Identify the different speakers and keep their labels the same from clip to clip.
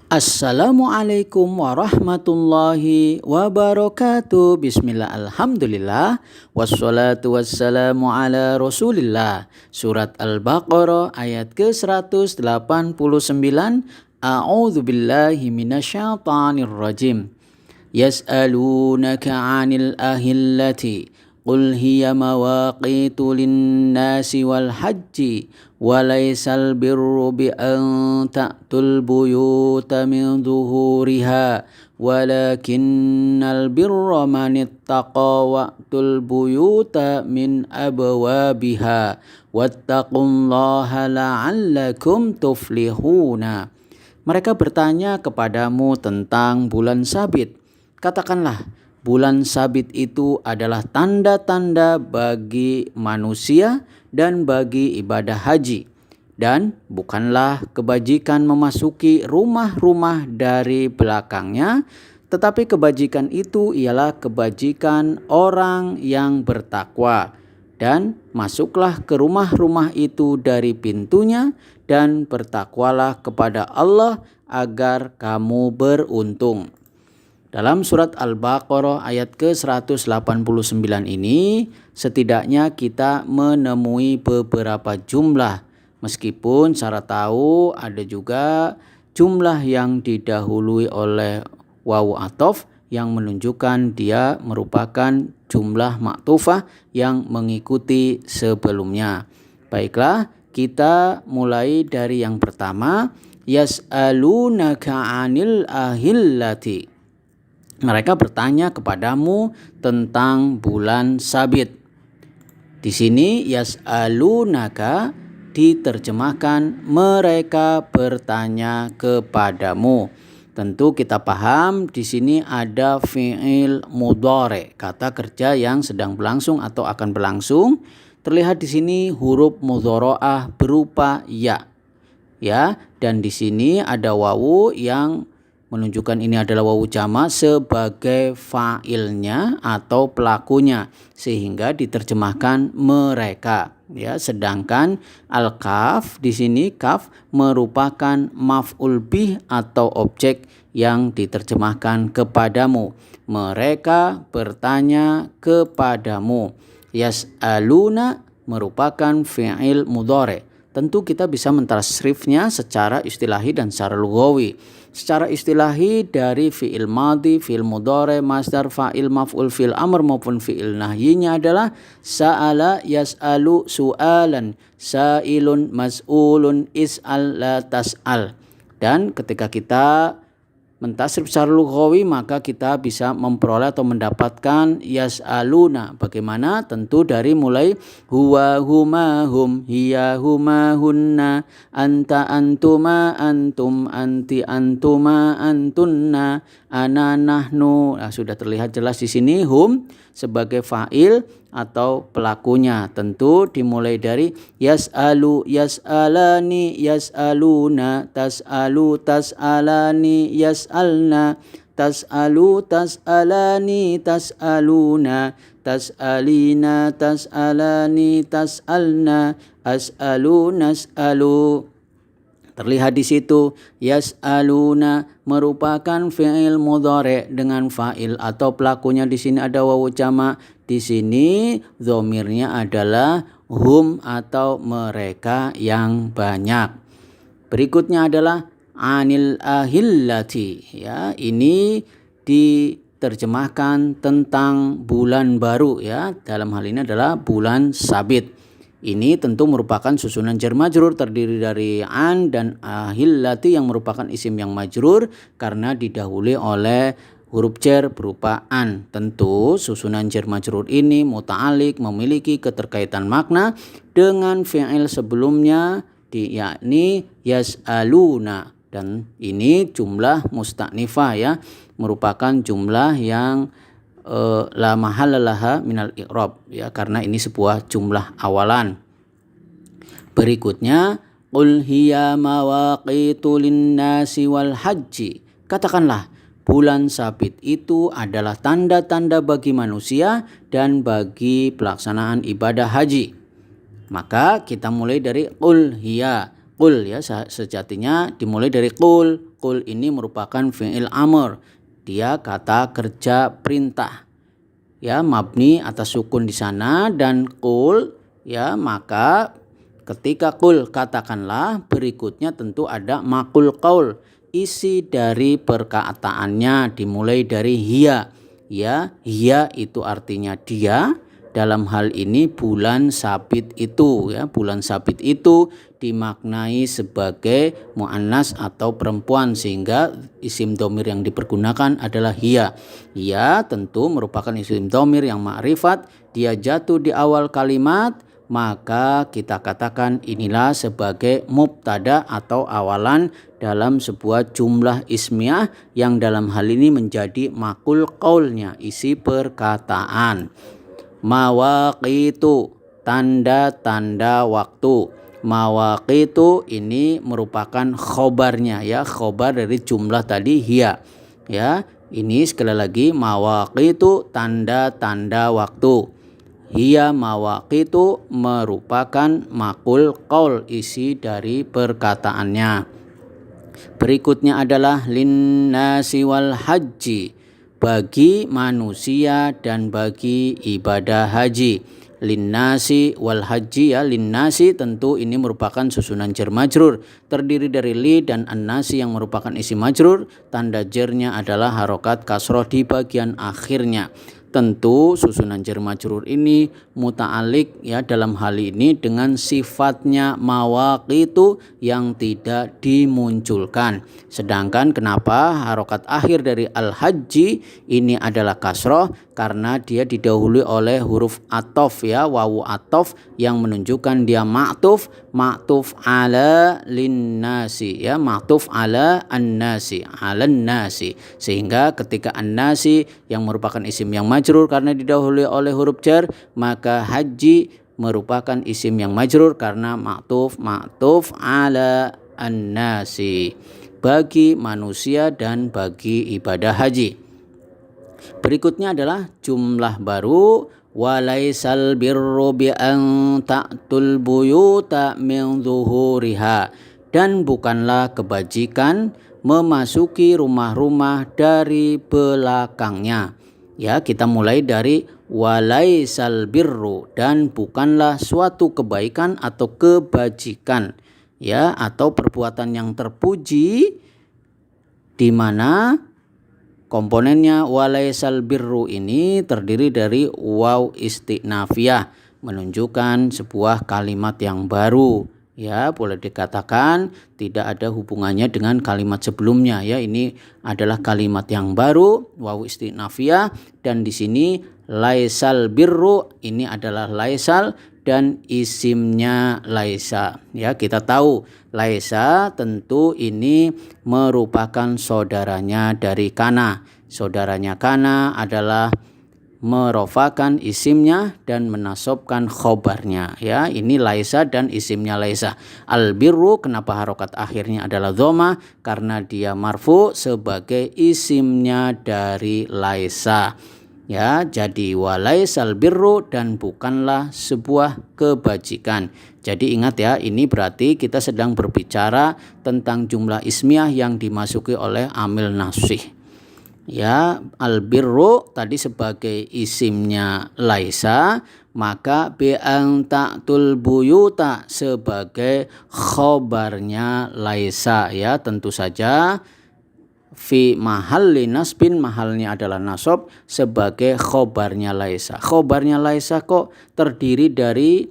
Speaker 1: Assalamualaikum warahmatullahi wabarakatuh. Bismillah, alhamdulillah, wassalatu wassalamu ala rasulillah. Surat Al-Baqarah ayat ke-189. A'udzu billahi minasyaitonir rajim. Yas'alunaka 'anil ahillati qul hiya mawaqitu lin-nasi wal hajji walaysal birru bi an ta'tul buyuta min zuhuriha walakinnal birra man ittaqa wa'tul buyuta min abwabiha wattaqullaha la'allakum tuflihuna. Mereka bertanya kepadamu tentang bulan sabit. Katakanlah, bulan sabit itu adalah tanda-tanda bagi manusia dan bagi ibadah haji. Dan bukanlah kebajikan memasuki rumah-rumah dari belakangnya, tetapi kebajikan itu ialah kebajikan orang yang bertakwa. Dan masuklah ke rumah-rumah itu dari pintunya dan bertakwalah kepada Allah agar kamu beruntung. Dalam surat Al-Baqarah ayat ke-189 ini setidaknya kita menemui beberapa jumlah. Meskipun secara tahu ada juga jumlah yang didahului oleh wawu athof yang menunjukkan dia merupakan jumlah maktufah yang mengikuti sebelumnya. Baiklah, kita mulai dari yang pertama, yas'alunaka 'anil ahillati. Mereka bertanya kepadamu tentang bulan sabit. Di sini yas'alunaka diterjemahkan mereka bertanya kepadamu. Tentu kita paham di sini ada fi'il mudhari, kata kerja yang sedang berlangsung atau akan berlangsung. Terlihat di sini huruf mudhari'ah berupa ya. Ya, dan di sini ada wawu yang menunjukkan ini adalah wawu jamak sebagai fa'ilnya atau pelakunya, sehingga diterjemahkan mereka. Ya, sedangkan al-kaf di sini kaf merupakan maf'ul bih atau objek yang diterjemahkan kepadamu. Mereka bertanya kepadamu. Yas'aluna merupakan fi'il mudhari. Tentu kita bisa mentasrifnya secara istilahi dan secara lughawi. Secara istilahi dari fi'il madhi, fi'il mudhari, masdar, fa'il, maf'ul, fi'il amr maupun fi'il nahyinya adalah sa'ala yas'alu su'alan, sa'ilun mas'ulun, is'al la tas'al. Dan ketika kita mentasrif secara lughawi maka kita bisa memperoleh atau mendapatkan yas'aluna. Bagaimana? Tentu dari mulai huwa huma hum, hiya huma hunna, anta antuma antum, anti antuma antunna, ana nahnu. Nah, sudah terlihat jelas di sini hum sebagai fa'il atau pelakunya. Tentu dimulai dari yas'alu, yas'alani, yas'aluna, tas'alu, tas'alani, yas'alna, tas'alu, tas'alani, tas'aluna, tas'alina, tas'alani, tas'alna, as'alu, nas'alu. Terlihat di situ yas'aluna merupakan fi'il mudhari dengan fa'il atau pelakunya di sini ada wawu jamak. Di sini dhomirnya adalah hum atau mereka yang banyak. Berikutnya adalah anil ahillati. Ya, ini diterjemahkan tentang bulan baru ya. Dalam hal ini adalah bulan sabit. Ini tentu merupakan susunan jar majrur terdiri dari an dan ahillati yang merupakan isim yang majrur karena didahului oleh huruf jar berupa an. Tentu susunan jar majrur ini muta'alliq memiliki keterkaitan makna dengan fi'il sebelumnya yakni yas'aluna, dan ini jumlah mustaknifah ya, merupakan jumlah yang la mahallalaha minal i'rab ya, karena ini sebuah jumlah awalan. Berikutnya qul hiya mawaqitu lin-nasi wal hajji. Katakanlah, bulan sabit itu adalah tanda-tanda bagi manusia dan bagi pelaksanaan ibadah haji. Maka kita mulai dari qul hiya. Qul ya, sejatinya dimulai dari qul. Qul ini merupakan fi'il amr. Dia kata kerja perintah. Ya, mabni atas sukun di sana, dan qul ya, maka ketika qul katakanlah, berikutnya tentu ada maqul qaul. Isi dari perkataannya dimulai dari hiya. Ya, hiya itu artinya dia. Dalam hal ini bulan sabit itu ya, bulan sabit itu dimaknai sebagai muannas atau perempuan, sehingga isim dhamir yang dipergunakan adalah hiya. Hiya tentu merupakan isim dhamir yang ma'rifat, dia jatuh di awal kalimat, maka kita katakan inilah sebagai mubtada atau awalan dalam sebuah jumlah ismiyah yang dalam hal ini menjadi maqul qaulnya, isi perkataan. Mawaqitu, tanda-tanda waktu. Mawaqitu ini merupakan khobarnya ya, khobar dari jumlah tadi hiya. Ya, ini sekali lagi mawaqitu, tanda-tanda waktu. Hiya mawaqitu merupakan maqul qaul, isi dari perkataannya. Berikutnya adalah linnasi wal haji, bagi manusia dan bagi ibadah haji. Linnasi wal haji ya, linnasi tentu ini merupakan susunan jar majrur, terdiri dari li dan annasi yang merupakan isim majrur. Tanda jarnya adalah harokat kasroh di bagian akhirnya. Tentu susunan jar majrur ini muta'alik ya, dalam hal ini dengan sifatnya mawaqitu yang tidak dimunculkan. Sedangkan kenapa harokat akhir dari al-haji ini adalah kasroh? Karena dia didahului oleh huruf atof ya, wawu atof yang menunjukkan dia ma'tuf ala linnasi ya, ma'tuf ala annasi, alan nasi, sehingga ketika annasi yang merupakan isim yang majrur karena didahului oleh huruf jar, maka haji merupakan isim yang majrur karena ma'tuf ala annasi, bagi manusia dan bagi ibadah haji. Berikutnya adalah jumlah baru, walaisal birru bi an ta'tul buyuta min zuhuriha, dan bukanlah kebajikan memasuki rumah-rumah dari belakangnya. Ya, kita mulai dari walaisal birru, dan bukanlah suatu kebaikan atau kebajikan ya, atau perbuatan yang terpuji, di mana komponennya walaisal birru ini terdiri dari waw istinafiyah, menunjukkan sebuah kalimat yang baru ya, boleh dikatakan tidak ada hubungannya dengan kalimat sebelumnya ya. Ini adalah kalimat yang baru, waw istinafiyah, dan di sini laisal birru ini adalah laisal dan isimnya laisa ya. Kita tahu laisa tentu ini merupakan saudaranya dari kana. Saudaranya kana adalah merofakan isimnya dan menasobkan khobarnya ya. Ini laisa dan isimnya laisa. Al birru, kenapa harokat akhirnya adalah dhamma? Karena dia marfu sebagai isimnya dari laisa. Ya, jadi walaisal birru, dan bukanlah sebuah kebajikan. Jadi ingat ya, ini berarti kita sedang berbicara tentang jumlah ismiyah yang dimasuki oleh amil nasih. Ya, al birru tadi sebagai isimnya laisa, maka bi an ta'tul buyuta sebagai khobarnya laisa ya. Tentu saja fi mahalli nasbin, mahalnya adalah nasab sebagai khobarnya laisa. Khobarnya laisa kok terdiri dari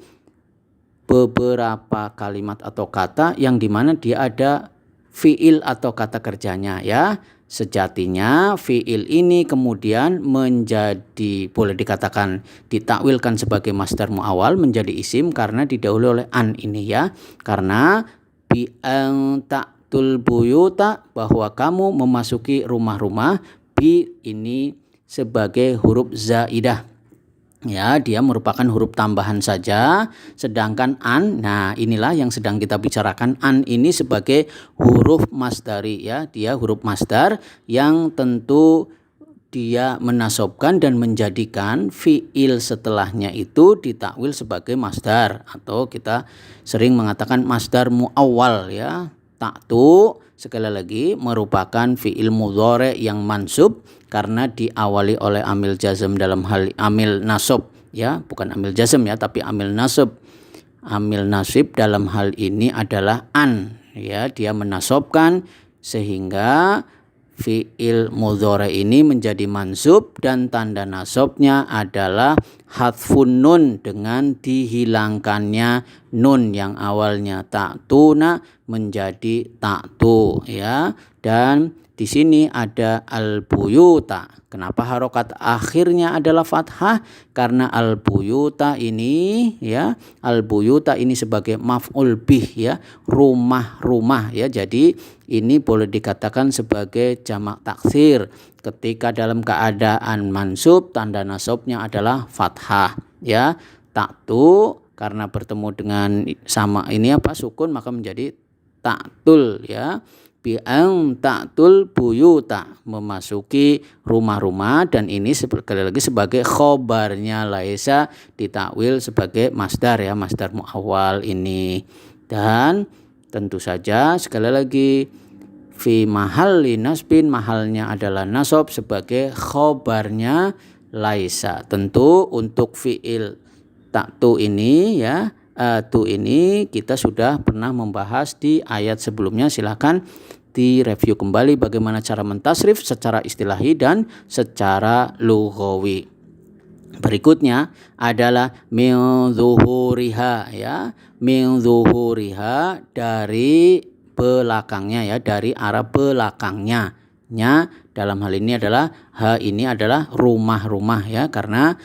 Speaker 1: beberapa kalimat atau kata yang dimana dia ada fiil atau kata kerjanya ya. Sejatinya fiil ini kemudian menjadi, boleh dikatakan ditakwilkan sebagai masdar muawwal, menjadi isim karena didahului oleh an ini ya. Karena bi an ta'tul buyuta, bahwa kamu memasuki rumah-rumah, bi ini sebagai huruf zaidah ya, dia merupakan huruf tambahan saja. Sedangkan an, nah inilah yang sedang kita bicarakan, an ini sebagai huruf masdari ya. Dia huruf masdar yang tentu dia menasobkan dan menjadikan fiil setelahnya itu ditakwil sebagai masdar, atau kita sering mengatakan masdar muawwal ya. Ta'tu sekali lagi merupakan fi'il mudhari yang mansub karena diawali oleh amil jazm dalam hal amil nasab ya, bukan amil jazm ya, tapi amil nasab. Amil nasib dalam hal ini adalah an ya, dia menasobkan sehingga fi'il mudhari ini menjadi mansub dan tanda nasabnya adalah hadfun nun dengan dihilangkannya nun yang awalnya ta'tuna menjadi ta'tu ya. Dan di sini ada al-buyuta. Kenapa harokat akhirnya adalah fathah? Karena al-buyuta ini ya, al-buyuta ini sebagai maf'ul bih ya, rumah-rumah ya. Jadi ini boleh dikatakan sebagai jamak taksir. Ketika dalam keadaan mansub tanda nasabnya adalah fathah ya. Ta'tu karena bertemu dengan sama ini sukun maka menjadi ta'tul ya. Bi'ang ta'tul buyuta, memasuki rumah-rumah, dan ini sekali lagi sebagai khobarnya laisa ditakwil sebagai masdar ya, masdar muawwal ini. Dan tentu saja sekali lagi fi mahalli nasbin, mahalnya adalah nasab sebagai khobarnya laisa. Tentu untuk fi'il ta'tu ini ya, tu ini kita sudah pernah membahas di ayat sebelumnya. Silahkan direview kembali bagaimana cara mentasrif secara istilahi dan secara lughawi. Berikutnya adalah min zuhuriha ya, min zuhuriha dari belakangnya ya, dari arah belakangnya. Nya dalam hal ini adalah ha, ini adalah rumah-rumah ya, karena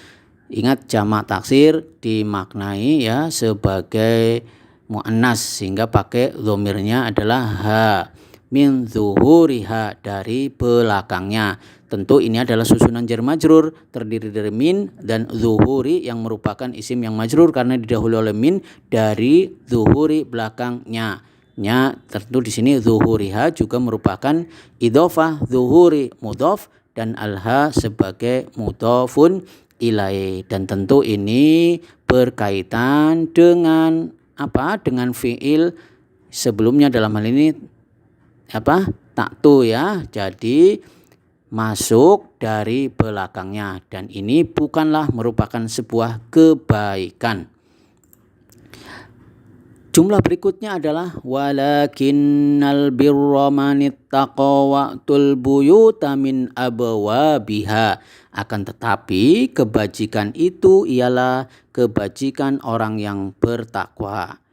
Speaker 1: ingat jamak taksir dimaknai ya sebagai muannas sehingga pakai dhamirnya adalah ha. Min zuhuriha dari belakangnya. Tentu ini adalah susunan jar majrur terdiri dari min dan zuhuri yang merupakan isim yang majrur karena didahului oleh min dari zuhuri belakangnya. Nya tentu di sini zuhuriha juga merupakan idhofah, zuhuri mudhof dan alha sebagai mudhofun ilaih. Dan tentu ini berkaitan dengan dengan fi'il sebelumnya dalam hal ini ta'tu ya. Jadi masuk dari belakangnya, dan ini bukanlah merupakan sebuah kebaikan. Jumlah berikutnya adalah walakinnal birra manittaqa wa'tul buyuta min abwabiha. Akan tetapi kebajikan itu ialah kebajikan orang yang bertakwa.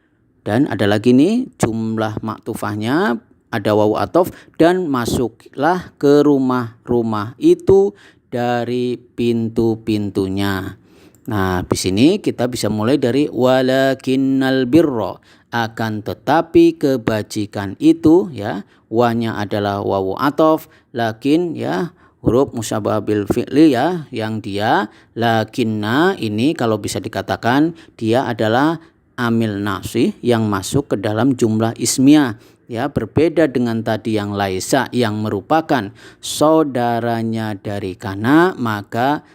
Speaker 1: Dan ada lagi nih jumlah maktufahnya, ada wawu athof, dan masuklah ke rumah-rumah itu dari pintu-pintunya. Nah, di sini kita bisa mulai dari walakinnal birra, akan tetapi kebajikan itu ya, wanya adalah wawu athof, lakin ya huruf musyabah bil fi'li ya, yang dia lakinna ini kalau bisa dikatakan dia adalah amil nasih yang masuk ke dalam jumlah ismiyah. Ya, berbeda dengan tadi yang laisa yang merupakan saudaranya dari kana, maka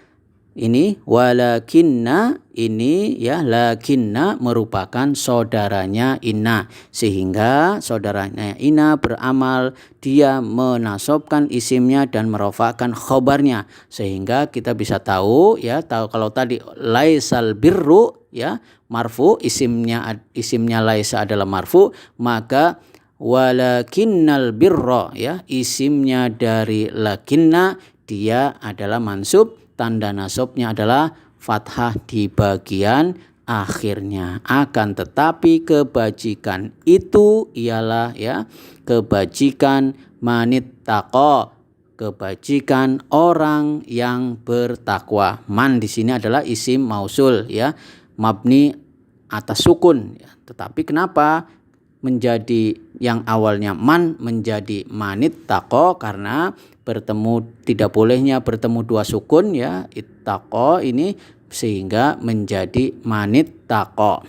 Speaker 1: ini walakinna ini ya, lakinna merupakan saudaranya inna, sehingga saudaranya inna beramal dia menasobkan isimnya dan merofakkan khobarnya, sehingga kita bisa tahu ya, kalau tadi laisal birru ya marfu, isimnya laisa adalah marfu, maka walakinnal birra ya, isimnya dari lakinna dia adalah mansub, tanda nasabnya adalah fathah di bagian akhirnya. Akan tetapi kebajikan itu ialah ya kebajikan manittaqa, kebajikan orang yang bertakwa. Man di sini adalah isim mausul ya, mabni atas sukun ya. Tetapi kenapa menjadi yang awalnya man menjadi manittaqa? Karena tidak bolehnya bertemu dua sukun ya, ittaqa ini, sehingga menjadi manittaqa.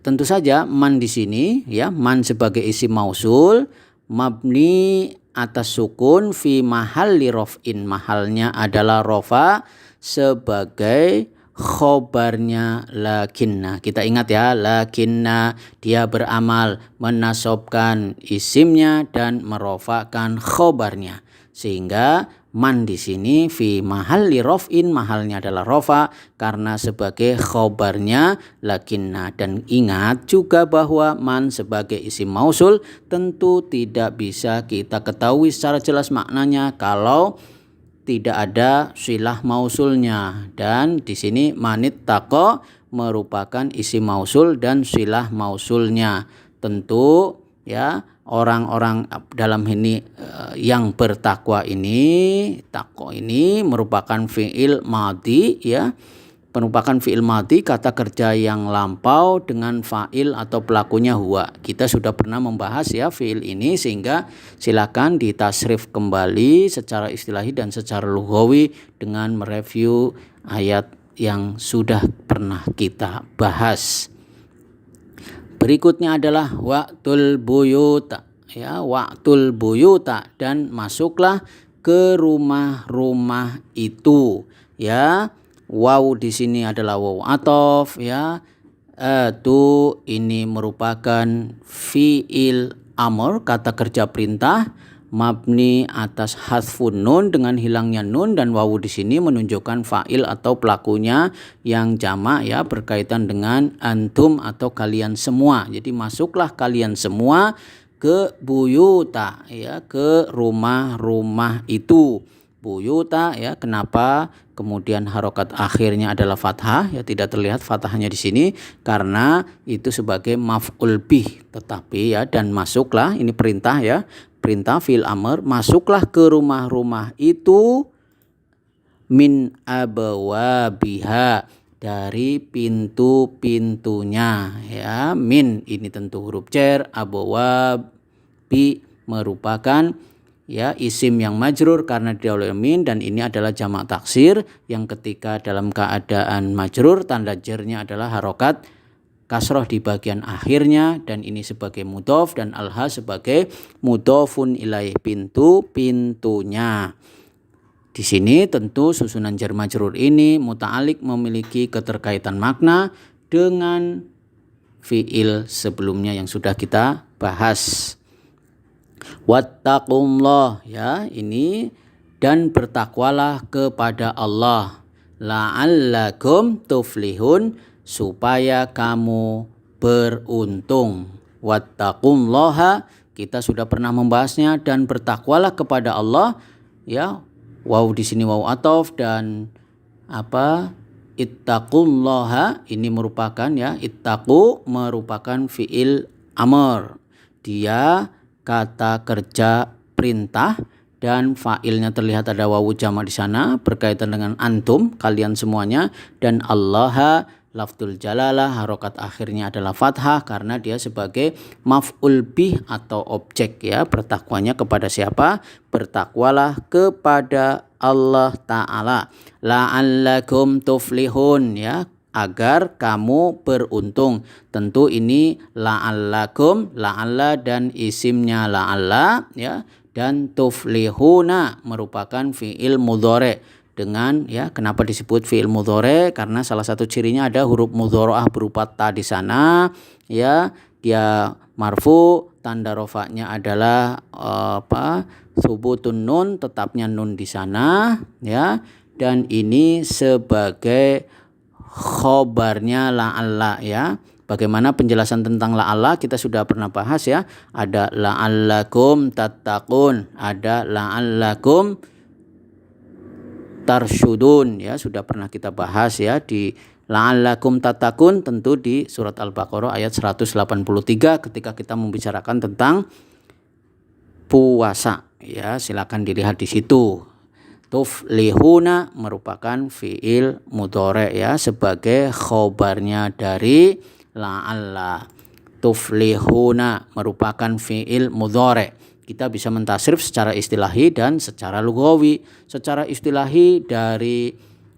Speaker 1: Tentu saja man di sini ya, man sebagai isim mausul mabni atas sukun fi mahalli raf'in, mahalnya adalah rofa sebagai khobarnya lakinna. Kita ingat ya, lakinna dia beramal menasobkan isimnya dan merofakkan khobarnya. Sehingga man di sini fi mahalli rof'in, mahalnya adalah rofa karena sebagai khobarnya lakinna. Dan ingat juga bahwa man sebagai isim mausul tentu tidak bisa kita ketahui secara jelas maknanya kalau tidak ada silah mausulnya. Dan di sini manit tako merupakan isim mausul dan silah mausulnya. Tentu ya orang-orang dalam ini yang bertakwa ini, takwa ini merupakan fi'il madhi ya, merupakan fi'il madhi kata kerja yang lampau dengan fa'il atau pelakunya huwa. Kita sudah pernah membahas ya fi'il ini, sehingga silakan ditasrif kembali secara istilahi dan secara lughawi dengan mereview ayat yang sudah pernah kita bahas. Berikutnya adalah wa'tul buyuta ya, wa'tul buyuta, dan masuklah ke rumah-rumah itu ya. Waw di sini adalah waw atof ya. Itu ini merupakan fi'il amr, kata kerja perintah mabni atas hadfun nun dengan hilangnya nun, dan wawu di sini menunjukkan fa'il atau pelakunya yang jamak ya, berkaitan dengan antum atau kalian semua. Jadi masuklah kalian semua ke buyuta ya, ke rumah-rumah itu. Buyuta ya, kenapa kemudian harokat akhirnya adalah fathah ya, tidak terlihat fathahnya di sini karena itu sebagai maf'ul bih. Tetapi ya, dan masuklah ini perintah ya, perintah fi'il amr, masuklah ke rumah-rumah itu min abawabiha, dari pintu-pintunya ya. Min ini tentu huruf jar, abawabi merupakan ya isim yang majrur karena didahului min, dan ini adalah jamak taksir yang ketika dalam keadaan majrur tanda jarnya adalah harokat kasroh di bagian akhirnya, dan ini sebagai mudhof dan alha sebagai mudhofun ilaih, pintu-pintunya. Di sini tentu susunan jar majrur ini muta'alik memiliki keterkaitan makna dengan fi'il sebelumnya yang sudah kita bahas. Wattaqullah ya, ini dan bertakwalah kepada Allah, la'allakum tuflihun, supaya kamu beruntung. Wattaqullaha kita sudah pernah membahasnya, dan bertakwalah kepada Allah ya. Waw di sini waw atof, dan apa ittaqullaha ini merupakan ya, ittaqu merupakan fi'il amr, dia kata kerja perintah dan fa'ilnya terlihat ada wawu jamak di sana berkaitan dengan antum kalian semuanya, dan Allah lafzul jalalah harokat akhirnya adalah fathah karena dia sebagai maf'ul bih atau objek ya. Bertakwanya kepada siapa? Bertakwalah kepada Allah Ta'ala. La'allakum tuflihun ya, agar kamu beruntung. Tentu ini la'allakum, la'alla dan isimnya la'alla ya, dan tuflihuna merupakan fi'il mudhari. Dengan ya, kenapa disebut fi'il mudhari? Karena salah satu cirinya ada huruf mudhari'ah berupa ta di sana ya. Dia marfu, tanda rofaknya adalah subutun nun, tetapnya nun di sana ya, dan ini sebagai khobarnya la'alla ya. Bagaimana penjelasan tentang la'alla kita sudah pernah bahas ya. Ada la'allakum tattaqun, ada la'allakum tarsyudun ya, sudah pernah kita bahas ya. Di la'allakum tattaqun tentu di surat Al-Baqarah ayat 183 ketika kita membicarakan tentang puasa ya, silakan dilihat di situ. Tuflihuna merupakan fi'il mudhari ya, sebagai khobarnya dari la'alla. Tuflihuna merupakan fi'il mudhari. Kita bisa mentasrif secara istilahi dan secara lughawi. Secara istilahi dari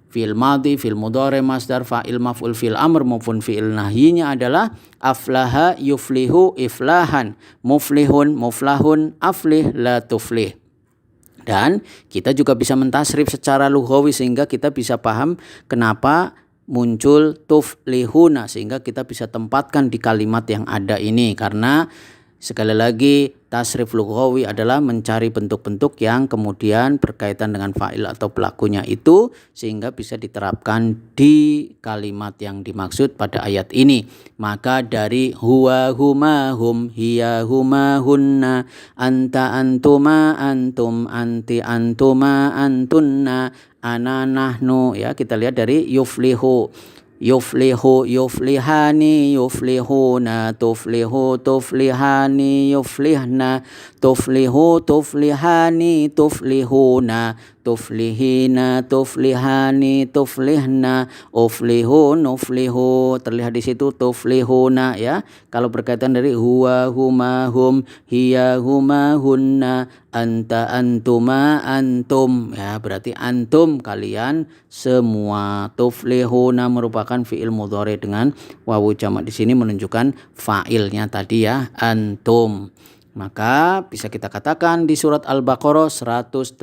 Speaker 1: fi'il madhi, fi'il mudhari, masdar, fa'il, maf'ul, fi'il amr maupun fi'il nahyinya adalah aflaha yuflihu iflahan, muflihun muflahun, aflih la tuflih. Dan kita juga bisa mentasrif secara lughawi sehingga kita bisa paham kenapa muncul tuflihuna, sehingga kita bisa tempatkan di kalimat yang ada ini. Karena sekali lagi tasrif lughawi adalah mencari bentuk-bentuk yang kemudian berkaitan dengan fa'il atau pelakunya itu, sehingga bisa diterapkan di kalimat yang dimaksud pada ayat ini. Maka dari huwa huma hum, hiya huma hunna, anta antuma antum, anti antuma antunna, ana nahnu, ya kita lihat dari yuflihu. Yuflihu, yuflihani, yuflihuna, tuflihu, tuflihani, yuflihna, tuflihu, tuflihani, tuflihuna, tuflihina, tuflihani, tuflihna, uflihun, uflihu. Terlihat di situ tuflihuna, ya. Kalau berkaitan dari huwa huma hum, hiya huma hunna, anta antuma antum, ya berarti antum kalian semua. Tuflihuna merupakan fiil mudhari dengan wawu jamak, di sini menunjukkan fa'ilnya tadi, ya, antum. Maka bisa kita katakan di surat Al-Baqarah 189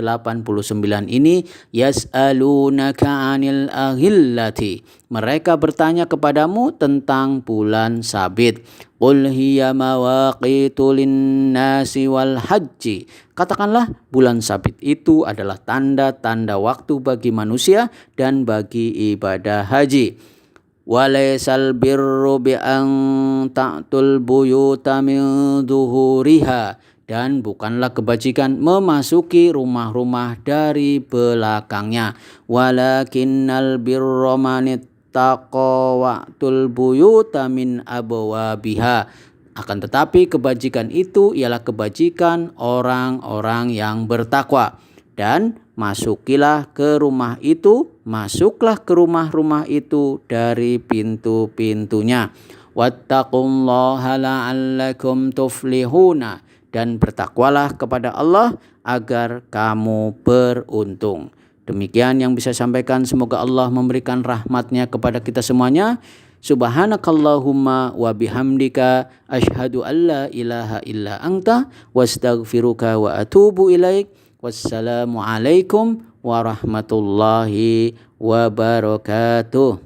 Speaker 1: ini, yas'alunaka 'anil ahillati, mereka bertanya kepadamu tentang bulan sabit. Qul hiya mawaqitu linnasi wal hajji, katakanlah bulan sabit itu adalah tanda-tanda waktu bagi manusia dan bagi ibadah haji. Walaisal birru bi an ta'tul buyuta min zuhuriha, dan bukanlah kebajikan memasuki rumah-rumah dari belakangnya. Walakinnal birra manittaqa wa'tul buyuta min abwabiha, akan tetapi kebajikan itu ialah kebajikan orang-orang yang bertakwa. Dan masukilah ke rumah itu, masuklah ke rumah-rumah itu dari pintu-pintunya. Wattaqullaha la'allakum tuflihuna, dan bertakwalah kepada Allah agar kamu beruntung. Demikian yang bisa sampaikan, semoga Allah memberikan rahmatnya kepada kita semuanya. Subhanakallahumma wa bihamdika asyhadu an la ilaha illa anta wastaghfiruka wa atubu ilaik. Wassalamualaikum warahmatullahi wabarakatuh.